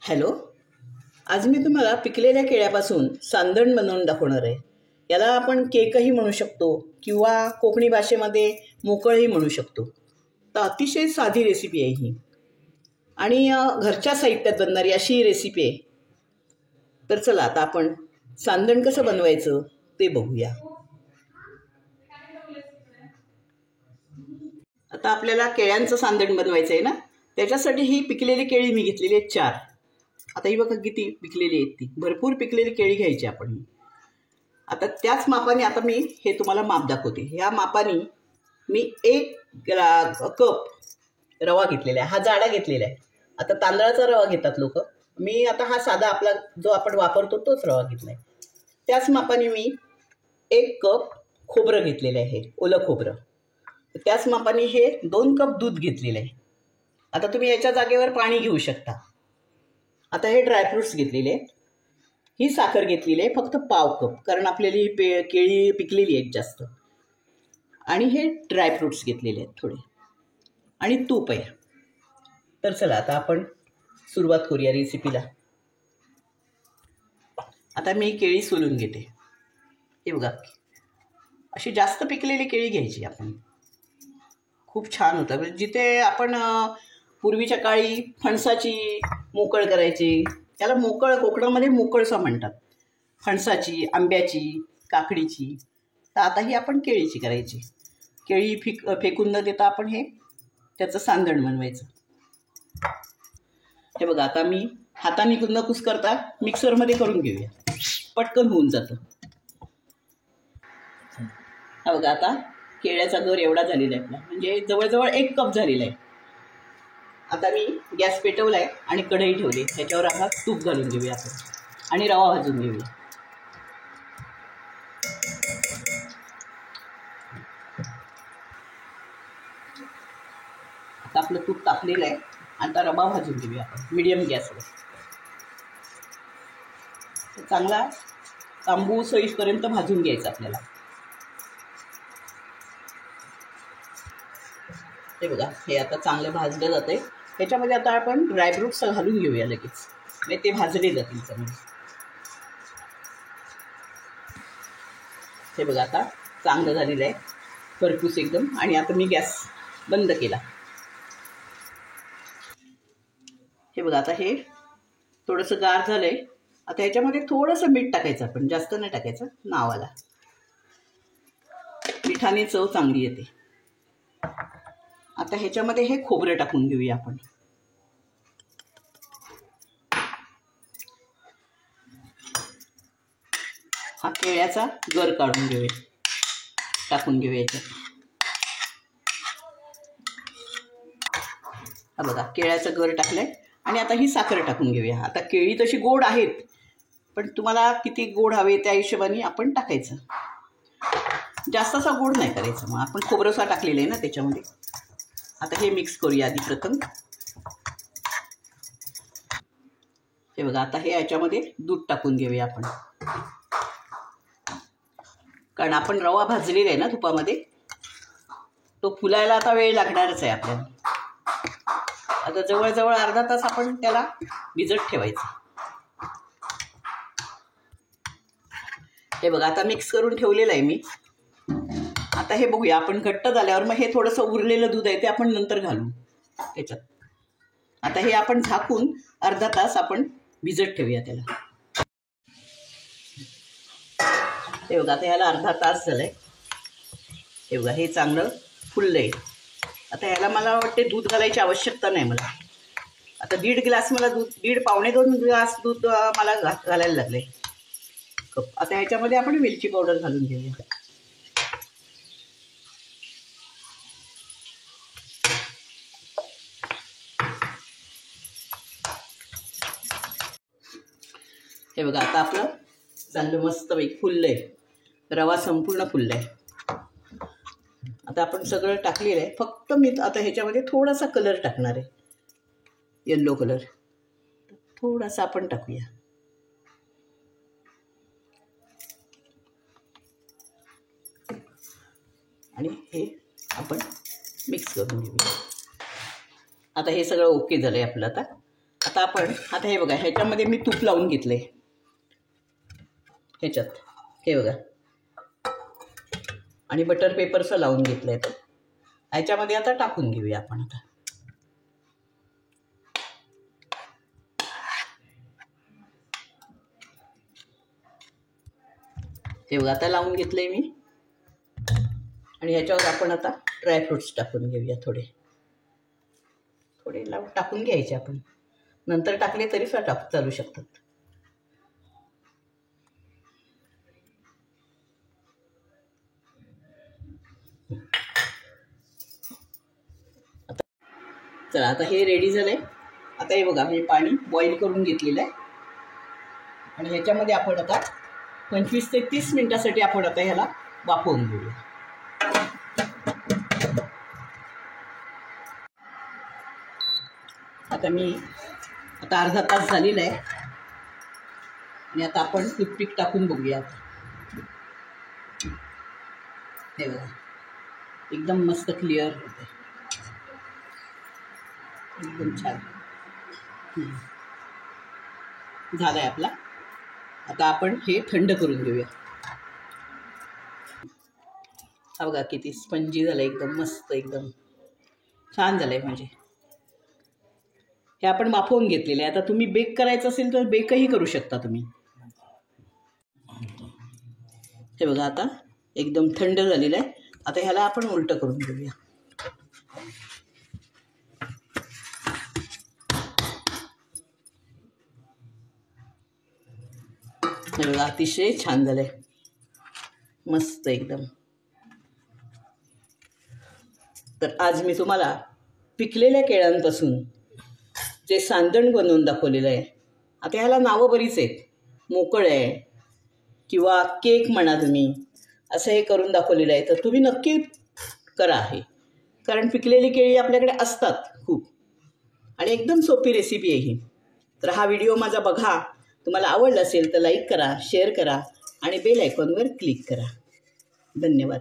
Hello, आज मी तुम्हाला पिकलेल्या केळ्यापासून सांदण बनवून दाखवणार आहे. याला आपण केकही म्हणू शकतो किंवा कोकणी भाषेमध्ये मोकळंही म्हणू शकतो. तर अतिशय साधी रेसिपी आहे ही आणि घरच्या साहित्यात बनणारी अशी ही रेसिपी आहे. तर चला आता आपण सांदण कसं बनवायचं ते बघूया. आता आपल्याला केळ्यांचं सांदण बनवायचं आहे ना, त्याच्यासाठी ही पिकलेली केळी मी घेतलेली आहेत 4. आता ही बघा किती पिकलेली आहेत, ती भरपूर पिकलेली केळी घ्यायची आपण. आता त्याच मापाने आता मी हे तुम्हाला माप दाखवते. ह्या मापाने मी 1 कप रवा घेतलेला आहे. हा जाडा घेतलेला आहे. आता तांदळाचा रवा घेतात लोक, मी आता हा साधा आपला जो आपण वापरतो तोच रवा घेतला आहे. त्याच मापाने मी 1 कप खोबरं घेतलेलं आहे, ओलं खोबरं. त्याच मापाने हे 2 कप दूध घेतलेलं आहे. आता तुम्ही याच्या जागेवर पाणी घेऊ शकता. आता हे ड्रायफ्रूट्स घेतलेले आहेत. ही साखर घेतलेली आहे फक्त पाव कप, कारण आपल्याला ही केळी पिकलेली आहेत जास्त. आणि हे ड्रायफ्रूट्स घेतलेले आहेत थोडे, आणि तूप आहे. तर चला आता आपण सुरुवात करूया रेसिपीला. आता मी केळी सोलून घेते. हे बघा, अशी जास्त पिकलेली केळी घ्यायची आपण, खूप छान होतं. म्हणजे जिथे आपण पूर्वीच्या काळी फणसाची मोकळ करायची, त्याला मोकळ कोकणामध्ये मोकळसं म्हणतात. फणसाची, आंब्याची, काकडीची. तर आता ही आपण केळीची करायची. केळी फेकून न देता आपण हे त्याचं सांदण बनवायचं. हे बघा, आता मी हाताने न कुस्करता मिक्सरमध्ये करून घेऊया, पटकन होऊन जातं. हा बघा, आता केळ्याचा गर एवढा झालेला आहे आपला, म्हणजे जवळजवळ 1 कप झालेला आहे. आता मी गॅस पेटवला आहे आणि कढई ठेवली. त्याच्यावर आता तूप घालून घेऊया आपण आणि रवा भाजून घेऊया. आता आपलं तूप तापलेलं आहे. आता रवा भाजून घेऊया आपण मीडियम गॅसवर. चांगला तांबूस होईपर्यंत भाजून घ्यायचं आपल्याला. हे बघा, हे आता चांगलं भाजलं जातं आहे. ह्याच्यामध्ये आता आपण ड्रायफ्रूट्स घालून घेऊया लगेच, म्हणजे ते भाजले जातील चांगले. हे बघा, आता चांगलं झालेलं आहे खरपूस एकदम. आणि आता मी गॅस बंद केला. हे बघा, आता हे थोडंसं गार झालं आहे. आता ह्याच्यामध्ये थोडंसं मीठ टाकायचं आपण, जास्त नाही टाकायचं नावाला. मिठाने चव चांगली येते. आता ह्याच्यामध्ये हे खोबरं टाकून घेऊया आपण. हा केळ्याचा गर काढून घेऊया, टाकून घेऊया याच्यात. हा बघा, केळ्याचा गर टाकलाय. आणि आता ही साखर टाकून घेऊया. आता केळी तशी गोड आहेत, पण तुम्हाला किती गोड हवे त्या हिशोबाने आपण टाकायचं. जास्त असा गोड नाही करायचं, मग आपण खोबरंसा टाकलेलं आहे ना त्याच्यामध्ये. आता हे मिक्स करूया आधी प्रथम. हे बघा, आता हे याच्यामध्ये दूध टाकून घेऊया आपण, कारण आपण रवा भाजलेला आहे ना तुपामध्ये, तो फुलायला आता वेळ लागणारच आहे आपल्याला. आता जवळजवळ अर्धा तास आपण त्याला भिजत ठेवायचं. हे बघा, आता मिक्स करून ठेवलेलं आहे मी. आता हे बघूया आपण घट्ट झाल्यावर मग हे थोडंसं उरलेलं दूध आहे ते आपण नंतर घालू त्याच्यात. आता हे आपण झाकून अर्धा तास आपण भिजत ठेवूया त्याला. हे बघा, आता ह्याला अर्धा तास झाला आहे. हे बघा, हे चांगलं फुललं आहे. आता ह्याला मला वाटते दूध घालायची आवश्यकता नाही मला. आता 1.5 ग्लास मला दूध, 1.5-2 ग्लास दूध मला घालायला लागले कप. आता ह्याच्यामध्ये आपण वेलची पावडर घालून घेऊया. हे बघा, आता आपलं चांगलं मस्त फुललं आहे. रवा संपूर्ण फुलला आहे. आता आपण सगळं टाकलेलं आहे. फक्त मी आता ह्याच्यामध्ये थोडासा कलर टाकणार आहे, येल्लो कलर थोडासा आपण टाकूया. आणि हे आपण मिक्स करून घेऊया. आता हे सगळं ओके झालं आहे आपलं. आता हे बघा, ह्याच्यामध्ये मी तूप लावून घेतले, ह्याच्यात हे बघा, आणि बटर पेपरचं लावून घेतलं आहे. तर ह्याच्यामध्ये आता टाकून घेऊया आपण. आता हे बघा, आता लावून घेतलंय मी, आणि ह्याच्यावर आपण आता ड्रायफ्रुट्स टाकून घेऊया. थोडे लावून टाकून घ्यायचे आपण, नंतर टाकले तरी चालू शकतात. चला, आता हे रेडी झालंय. आता हे बघा, मी पाणी बॉईल करून घेतलेलं आहे, आणि ह्याच्यामध्ये आपण आता 25 ते 30 मिनिटासाठी आपण आता ह्याला वाफवून घेऊया. आता अर्धा तास झालेला आहे, आणि आता आपण टूथपिक टाकून बघूया. हे बघा, एकदम मस्त क्लिअर होते, एकदम छान झालं आहे आपला. आता आपण हे थंड करून घेऊया. हा बघा किती स्पंजी झालं, एकदम मस्त, एकदम छान झालं आहे. म्हणजे हे आपण वाफवून घेतलेलं आहे. आता तुम्ही बेक करायचं असेल तर बेकही करू शकता तुम्ही. हे बघा, आता एकदम थंड झालेलं आहे. आता ह्याला आपण उलटं करून घेऊया. हे बघा, अतिशय छान झालं आहे, मस्त एकदम. तर आज मी तुम्हाला पिकलेल्या केळ्यांपासून जे सांदण बनवून दाखवलेलं आहे. आता ह्याला नावं बरीच आहेत, मोकळ आहे किंवा केक म्हणा तुम्ही, असं हे करून दाखवलेलं आहे. तर तुम्ही नक्की करा हे, कारण पिकलेली केळी आपल्याकडे असतात खूप, आणि एकदम सोपी रेसिपी आहे ही. तर हा व्हिडिओ माझा बघा, तुम्हाला आवडला असेल तर लाईक करा, शेअर करा, आणि बेल आयकॉनवर क्लिक करा. धन्यवाद.